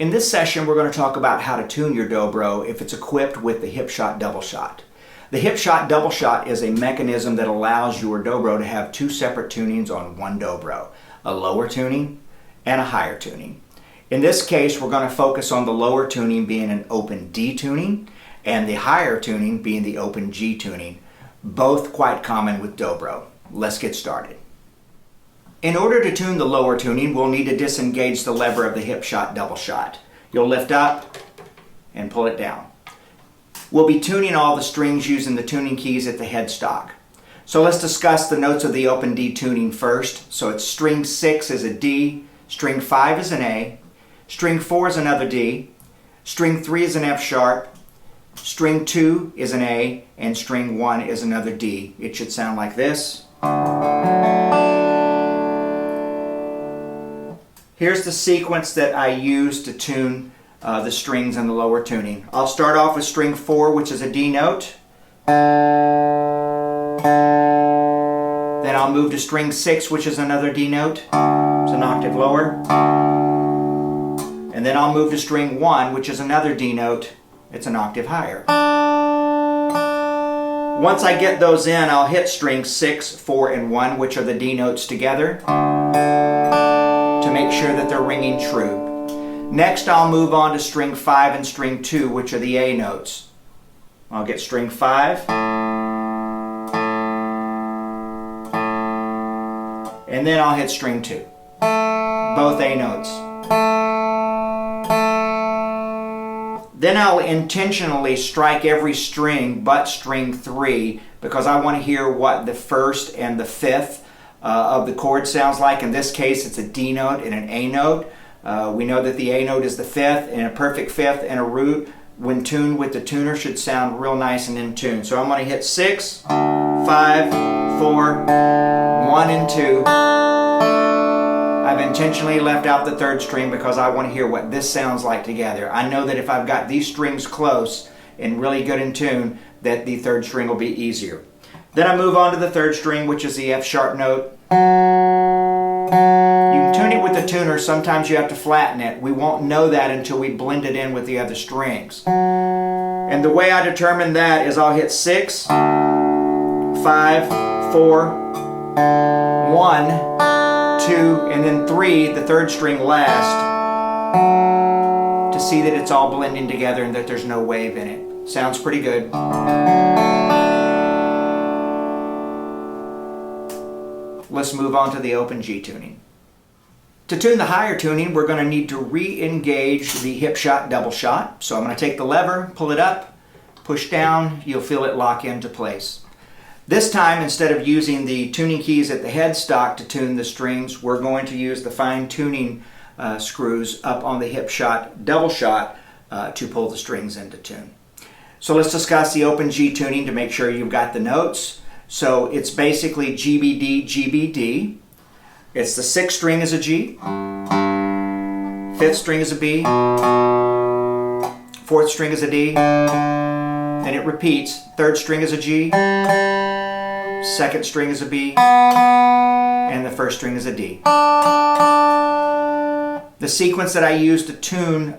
In this session, we're going to talk about how to tune your dobro if it's equipped with the HipShot Doubleshot. The HipShot Doubleshot is a mechanism that allows your dobro to have two separate tunings on one dobro, a lower tuning and a higher tuning. In this case, we're going to focus on the lower tuning being an open D tuning and the higher tuning being the open G tuning, both quite common with dobro. Let's get started. In order to tune the lower tuning, we'll need to disengage the lever of the HipShot Doubleshot. You'll lift up and pull it down. We'll be tuning all the strings using the tuning keys at the headstock. So let's discuss the notes of the open D tuning first. So it's string 6 is a D, string 5 is an A, string 4 is another D, string 3 is an F sharp, string 2 is an A, and string 1 is another D. It should sound like this. Here's the sequence that I use to tune the strings in the lower tuning. I'll start off with string 4, which is a D note. Then I'll move to string 6, which is another D note. It's an octave lower. And then I'll move to string 1, which is another D note. It's an octave higher. Once I get those in, I'll hit strings 6, 4, and 1, which are the D notes together, to make sure that they're ringing true. Next, I'll move on to string 5 and string 2, which are the A notes. I'll get string 5, and then I'll hit string 2, both A notes. Then I'll intentionally strike every string but string 3 because I want to hear what the first and the fifth of the chord sounds like. In this case, it's a D note and an A note. We know that the A note is the fifth, and a perfect fifth and a root when tuned with the tuner should sound real nice and in tune. So I'm going to hit 6, 5, 4, 1, and 2. I've intentionally left out the third string because I want to hear what this sounds like together. I know that if I've got these strings close and really good in tune, that the third string will be easier. Then I move on to the third string, which is the F sharp note. You can tune it with the tuner. Sometimes you have to flatten it. We won't know that until we blend it in with the other strings. And the way I determine that is I'll hit 6, 5, 4, 1, 2, and then 3, the third string last, to see that it's all blending together and that there's no wave in it. Sounds pretty good. Let's move on to the open G tuning. To tune the higher tuning, we're going to need to re-engage the HipShot Doubleshot. So I'm going to take the lever, pull it up, push down, you'll feel it lock into place. This time, instead of using the tuning keys at the headstock to tune the strings, we're going to use the fine tuning screws up on the HipShot Doubleshot to pull the strings into tune. So let's discuss the open G tuning to make sure you've got the notes. So it's basically GBD, GBD. It's the sixth string is a G, fifth string is a B, fourth string is a D, and it repeats. Third string is a G, second string is a B, and the first string is a D. The sequence that I use to tune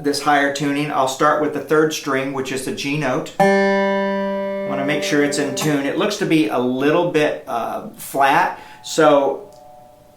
this higher tuning, I'll start with the third string, which is the G note. I want to make sure it's in tune. It looks to be a little bit flat, so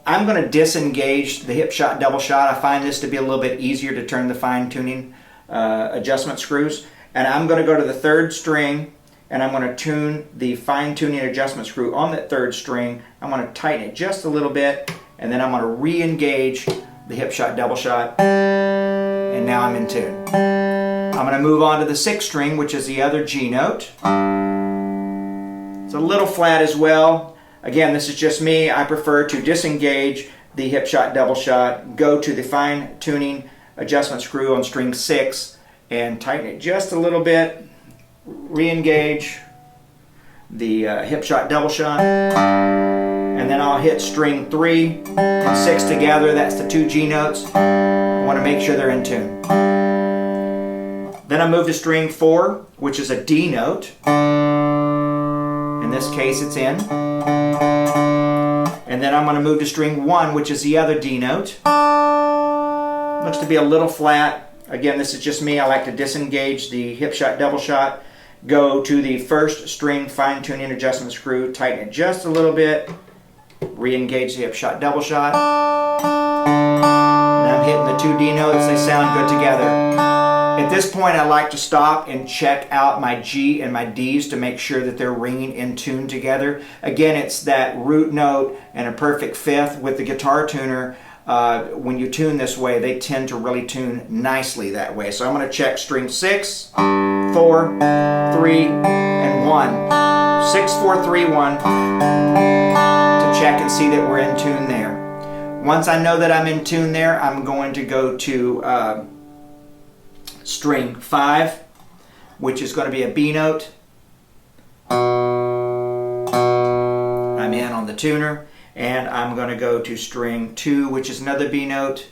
I'm going to disengage the HipShot Doubleshot. I find this to be a little bit easier to turn the fine tuning adjustment screws. And I'm going to go to the third string, and I'm going to tune the fine tuning adjustment screw on that third string. I'm going to tighten it just a little bit, and then I'm going to re-engage the HipShot Doubleshot, and now I'm in tune. I'm going to move on to the sixth string, which is the other G note. It's a little flat as well. Again, this is just me. I prefer to disengage the HipShot Doubleshot, go to the fine tuning adjustment screw on string 6, and tighten it just a little bit. Re-engage the HipShot Doubleshot, and then I'll hit string 3 and 6 together. That's the two G notes. I want to make sure they're in tune. Then I move to string 4, which is a D note. In this case, it's in. And then I'm going to move to string 1, which is the other D note. Looks to be a little flat. Again, this is just me. I like to disengage the HipShot Doubleshot, go to the first string fine tuning adjustment screw, tighten it just a little bit, re-engage the HipShot Doubleshot. And I'm hitting the 2 D notes. They sound good together. At this point, I like to stop and check out my G and my Ds to make sure that they're ringing in tune together. Again, it's that root note and a perfect fifth. With the guitar tuner, when you tune this way, they tend to really tune nicely that way. So I'm going to check string 6, 4, 3, and 1. 6, 4, 3, 1 to check and see that we're in tune there. Once I know that I'm in tune there, I'm going to go to string 5, which is going to be a B note. I'm in on the tuner, and I'm going to go to string 2, which is another B note.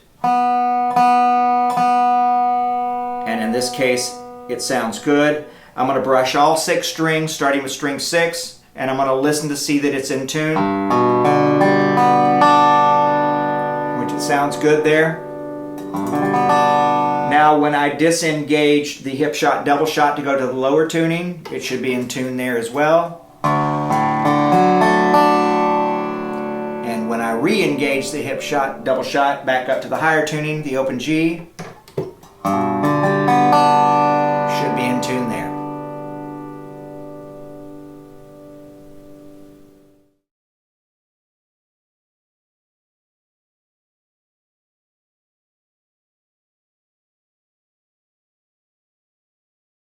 And in this case, it sounds good. I'm going to brush all 6 strings, starting with string 6, and I'm going to listen to see that it's in tune, which it sounds good there. Now when I disengage the HipShot Doubleshot to go to the lower tuning, it should be in tune there as well. And when I re-engage the HipShot Doubleshot back up to the higher tuning, the open G,